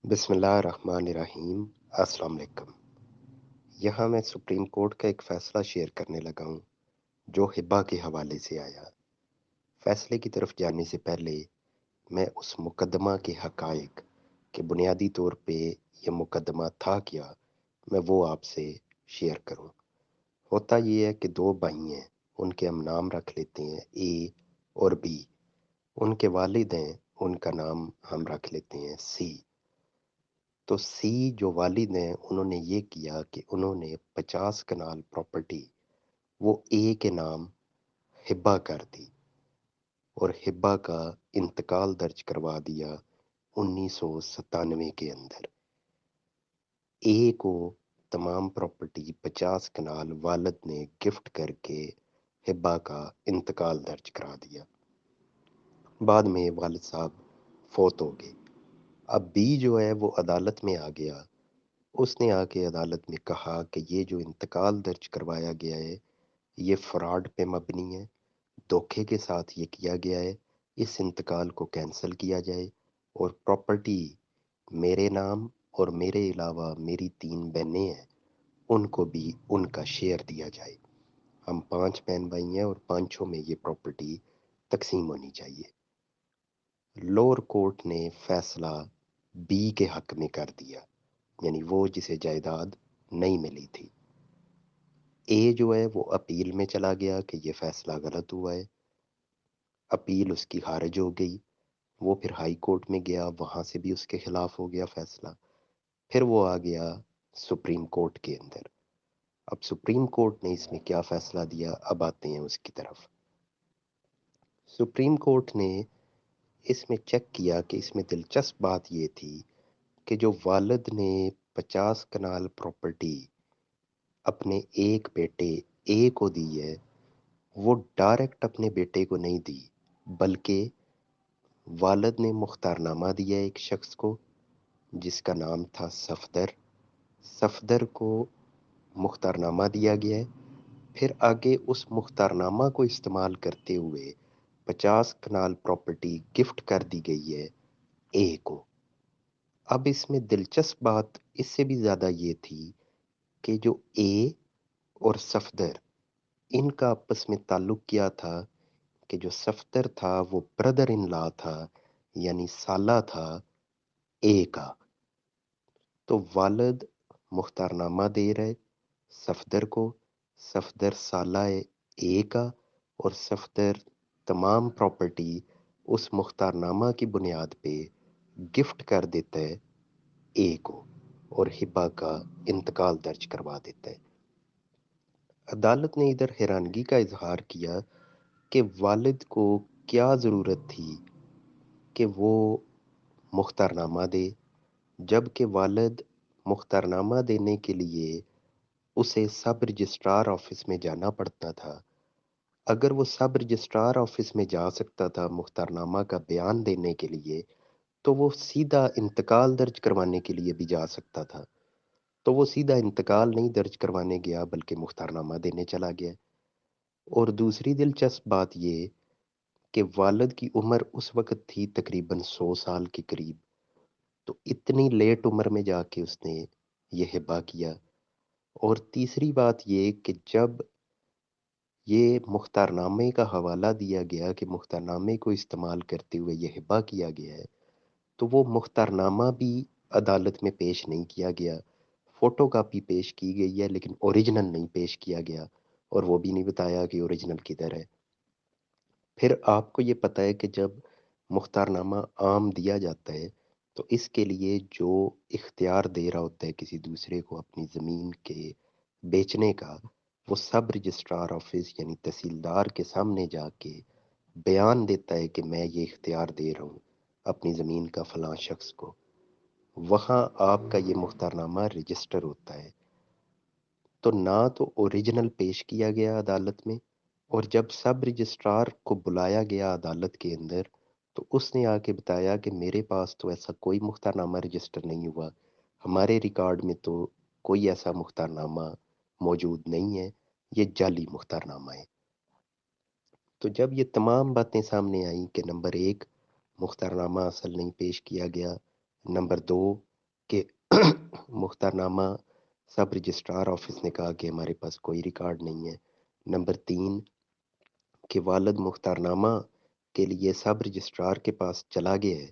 بسم اللہ الرحمن الرحیم۔ السلام علیکم۔ یہاں میں سپریم کورٹ کا ایک فیصلہ شیئر کرنے لگا ہوں جو ہبا کے حوالے سے آیا۔ فیصلے کی طرف جانے سے پہلے میں اس مقدمہ کے حقائق کہ بنیادی طور پہ یہ مقدمہ تھا کیا، میں وہ آپ سے شیئر کروں۔ ہوتا یہ ہے کہ دو بھائی ہیں، ان کے ہم نام رکھ لیتے ہیں اے اور بی۔ ان کے والد ہیں، ان کا نام ہم رکھ لیتے ہیں سی۔ تو سی جو والد ہیں انہوں نے یہ کیا کہ انہوں نے 50 کنال پراپرٹی وہ اے کے نام ہبا کر دی اور ہبا کا انتقال درج کروا دیا 1997 کے اندر۔ اے کو تمام پراپرٹی 50 کنال والد نے گفٹ کر کے ہبا کا انتقال درج کرا دیا۔ بعد میں والد صاحب فوت ہو گئے۔ اب بی جو ہے وہ عدالت میں آ گیا۔ اس نے آ کے عدالت میں کہا کہ یہ جو انتقال درج کروایا گیا ہے یہ فراڈ پہ مبنی ہے، دھوکے کے ساتھ یہ کیا گیا ہے، اس انتقال کو کینسل کیا جائے اور پراپرٹی میرے نام اور میرے علاوہ میری 3 بہنیں ہیں ان کو بھی ان کا شیئر دیا جائے۔ ہم 5 بہن بھائی ہیں اور پانچوں میں یہ پراپرٹی تقسیم ہونی چاہیے۔ لوور کورٹ نے فیصلہ بی کے حق میں کر دیا، یعنی وہ جسے جائیداد نہیں ملی تھی۔ اے جو ہے وہ اپیل میں چلا گیا کہ یہ فیصلہ غلط ہوا ہے، اپیل اس کی خارج ہو گئی، وہ پھر ہائی کورٹ میں گیا، وہاں سے بھی اس کے خلاف ہو گیا فیصلہ، پھر وہ آ گیا سپریم کورٹ کے اندر۔ اب سپریم کورٹ نے اس میں کیا فیصلہ دیا، اب آتے ہیں اس کی طرف۔ سپریم کورٹ نے اس میں چیک کیا کہ اس میں دلچسپ بات یہ تھی کہ جو والد نے 50 کنال پراپرٹی اپنے ایک بیٹے اے کو دی ہے وہ ڈائریکٹ اپنے بیٹے کو نہیں دی، بلکہ والد نے مختار نامہ دیا ایک شخص کو جس کا نام تھا صفدر۔ صفدر کو مختار نامہ دیا گیا ہے، پھر آگے اس مختار نامہ کو استعمال کرتے ہوئے 50 کنال پراپرٹی گفٹ کر دی گئی ہے اے کو۔ اب اس میں دلچسپ بات اس سے بھی زیادہ یہ تھی کہ جو اے اور صفدر ان کا آپس میں تعلق کیا تھا کہ جو صفدر تھا وہ بردر ان لا تھا، یعنی سالہ تھا اے کا۔ تو والد مختار نامہ دے رہے صفدر کو، صفدر سالہ اے کا، اور صفدر تمام پراپرٹی اس مختار نامہ کی بنیاد پہ گفٹ کر دیتا ہے اے کو اور ہبا کا انتقال درج کروا دیتا ہے۔ عدالت نے ادھر حیرانگی کا اظہار کیا کہ والد کو کیا ضرورت تھی کہ وہ مختار نامہ دے، جب کہ والد مختار نامہ دینے کے لیے اسے سب رجسٹرار آفس میں جانا پڑتا تھا۔ اگر وہ سب رجسٹرار آفس میں جا سکتا تھا مختار نامہ کا بیان دینے کے لیے تو وہ سیدھا انتقال درج کروانے کے لیے بھی جا سکتا تھا۔ تو وہ سیدھا انتقال نہیں درج کروانے گیا بلکہ مختار نامہ دینے چلا گیا۔ اور دوسری دلچسپ بات یہ کہ والد کی عمر اس وقت تھی تقریباً 100 سال کے قریب، تو اتنی لیٹ عمر میں جا کے اس نے یہ ہبا کیا۔ اور تیسری بات یہ کہ جب یہ مختار نامے کا حوالہ دیا گیا کہ مختار نامے کو استعمال کرتے ہوئے یہ ہبا کیا گیا ہے تو وہ مختار نامہ بھی عدالت میں پیش نہیں کیا گیا، فوٹو کاپی پیش کی گئی ہے لیکن اوریجنل نہیں پیش کیا گیا، اور وہ بھی نہیں بتایا کہ اوریجنل کدھر ہے۔ پھر آپ کو یہ پتہ ہے کہ جب مختار نامہ عام دیا جاتا ہے تو اس کے لیے جو اختیار دے رہا ہوتا ہے کسی دوسرے کو اپنی زمین کے بیچنے کا، وہ سب رجسٹرار آفس یعنی تحصیلدار کے سامنے جا کے بیان دیتا ہے کہ میں یہ اختیار دے رہا ہوں اپنی زمین کا فلاں شخص کو۔ وہاں آپ کا یہ مختار نامہ رجسٹر ہوتا ہے۔ تو نہ تو اوریجنل پیش کیا گیا عدالت میں، اور جب سب رجسٹرار کو بلایا گیا عدالت کے اندر تو اس نے آ کے بتایا کہ میرے پاس تو ایسا کوئی مختار نامہ رجسٹر نہیں ہوا، ہمارے ریکارڈ میں تو کوئی ایسا مختار نامہ موجود نہیں ہے، یہ جعلی مختار نامہ ہے۔ تو جب یہ تمام باتیں سامنے آئیں کہ نمبر 1 مختار نامہ اصل نہیں پیش کیا گیا، نمبر 2 کہ مختارنامہ سب رجسٹرار آفس نے کہا کہ ہمارے پاس کوئی ریکارڈ نہیں ہے۔ نمبر 3 کہ والد مختارنامہ کے لیے سب رجسٹرار کے پاس چلا گیا ہے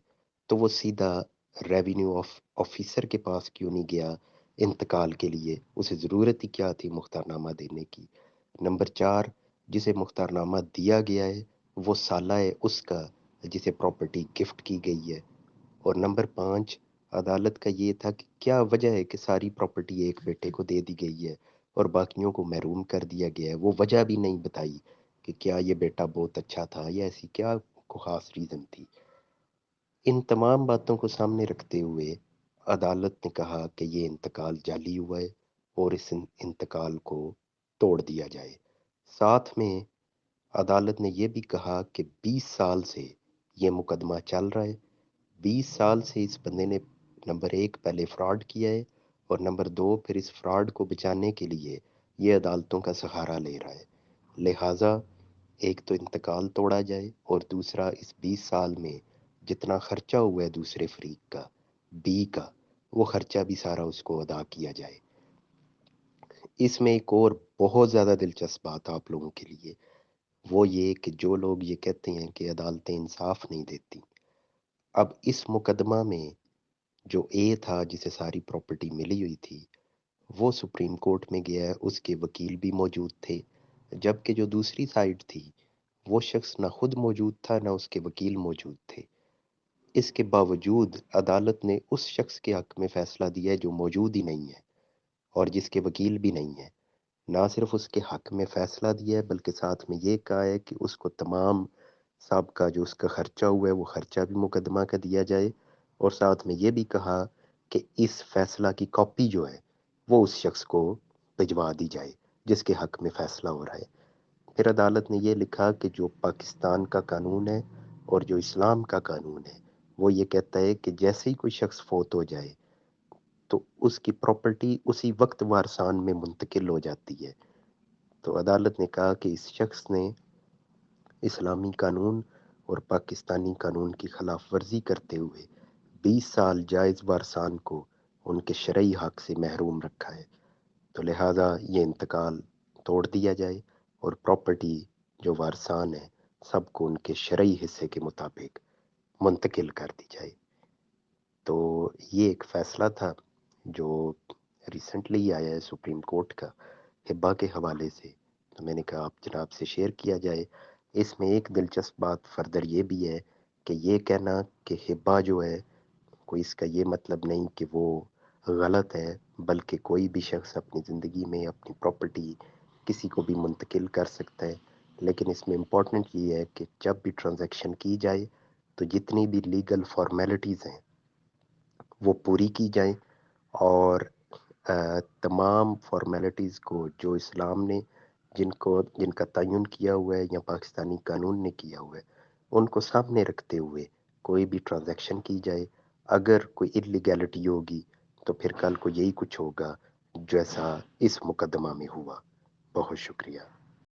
تو وہ سیدھا ریونیو آفیسر کے پاس کیوں نہیں گیا انتقال کے لیے؟ اسے ضرورت ہی کیا تھی مختارنامہ دینے کی؟ نمبر 4 جسے مختارنامہ دیا گیا ہے وہ سالہ ہے اس کا جسے پراپرٹی گفٹ کی گئی ہے۔ اور نمبر 5 عدالت کا یہ تھا کہ کیا وجہ ہے کہ ساری پراپرٹی ایک بیٹے کو دے دی گئی ہے اور باقیوں کو محروم کر دیا گیا ہے؟ وہ وجہ بھی نہیں بتائی کہ کیا یہ بیٹا بہت اچھا تھا یا ایسی کیا کو خاص ریزن تھی۔ ان تمام باتوں کو سامنے رکھتے ہوئے عدالت نے کہا کہ یہ انتقال جعلی ہوا ہے اور اس انتقال کو توڑ دیا جائے۔ ساتھ میں عدالت نے یہ بھی کہا کہ 20 سال سے یہ مقدمہ چل رہا ہے، 20 سال سے اس بندے نے نمبر 1 پہلے فراڈ کیا ہے اور نمبر 2 پھر اس فراڈ کو بچانے کے لیے یہ عدالتوں کا سہارا لے رہا ہے۔ لہٰذا ایک تو انتقال توڑا جائے اور دوسرا اس 20 سال میں جتنا خرچہ ہوا ہے دوسرے فریق کا بی کا وہ خرچہ بھی سارا اس کو ادا کیا جائے۔ اس میں ایک اور بہت زیادہ دلچسپ بات آپ لوگوں کے لیے وہ یہ کہ جو لوگ یہ کہتے ہیں کہ عدالتیں انصاف نہیں دیتی، اب اس مقدمہ میں جو اے تھا جسے ساری پراپرٹی ملی ہوئی تھی وہ سپریم کورٹ میں گیا ہے، اس کے وکیل بھی موجود تھے، جبکہ جو دوسری سائڈ تھی وہ شخص نہ خود موجود تھا نہ اس کے وکیل موجود تھے۔ اس کے باوجود عدالت نے اس شخص کے حق میں فیصلہ دیا ہے جو موجود ہی نہیں ہے اور جس کے وکیل بھی نہیں ہے۔ نہ صرف اس کے حق میں فیصلہ دیا ہے بلکہ ساتھ میں یہ کہا ہے کہ اس کو تمام سابقہ جو اس کا خرچہ ہوا ہے وہ خرچہ بھی مقدمہ کا دیا جائے، اور ساتھ میں یہ بھی کہا کہ اس فیصلہ کی کاپی جو ہے وہ اس شخص کو بھجوا دی جائے جس کے حق میں فیصلہ ہو رہا ہے۔ پھر عدالت نے یہ لکھا کہ جو پاکستان کا قانون ہے اور جو اسلام کا قانون ہے وہ یہ کہتا ہے کہ جیسے ہی کوئی شخص فوت ہو جائے تو اس کی پراپرٹی اسی وقت وارثان میں منتقل ہو جاتی ہے۔ تو عدالت نے کہا کہ اس شخص نے اسلامی قانون اور پاکستانی قانون کی خلاف ورزی کرتے ہوئے 20 سال جائز وارثان کو ان کے شرعی حق سے محروم رکھا ہے، تو لہٰذا یہ انتقال توڑ دیا جائے اور پراپرٹی جو وارثان ہیں سب کو ان کے شرعی حصے کے مطابق منتقل کر دی جائے۔ تو یہ ایک فیصلہ تھا جو ریسنٹلی آیا ہے سپریم کورٹ کا ہبا کے حوالے سے، تو میں نے کہا آپ جناب سے شیئر کیا جائے۔ اس میں ایک دلچسپ بات فردر یہ بھی ہے کہ یہ کہنا کہ ہبا جو ہے کوئی اس کا یہ مطلب نہیں کہ وہ غلط ہے، بلکہ کوئی بھی شخص اپنی زندگی میں اپنی پراپرٹی کسی کو بھی منتقل کر سکتا ہے، لیکن اس میں امپورٹنٹ یہ ہے کہ جب بھی ٹرانزیکشن کی جائے تو جتنی بھی لیگل فارمیلٹیز ہیں وہ پوری کی جائیں، اور تمام فارمیلٹیز کو جو اسلام نے جن کا تعین کیا ہوا ہے یا پاکستانی قانون نے کیا ہوا ہے ان کو سامنے رکھتے ہوئے کوئی بھی ٹرانزیکشن کی جائے۔ اگر کوئی اللیگیلٹی ہوگی تو پھر کل کو یہی کچھ ہوگا جیسا اس مقدمہ میں ہوا۔ بہت شکریہ۔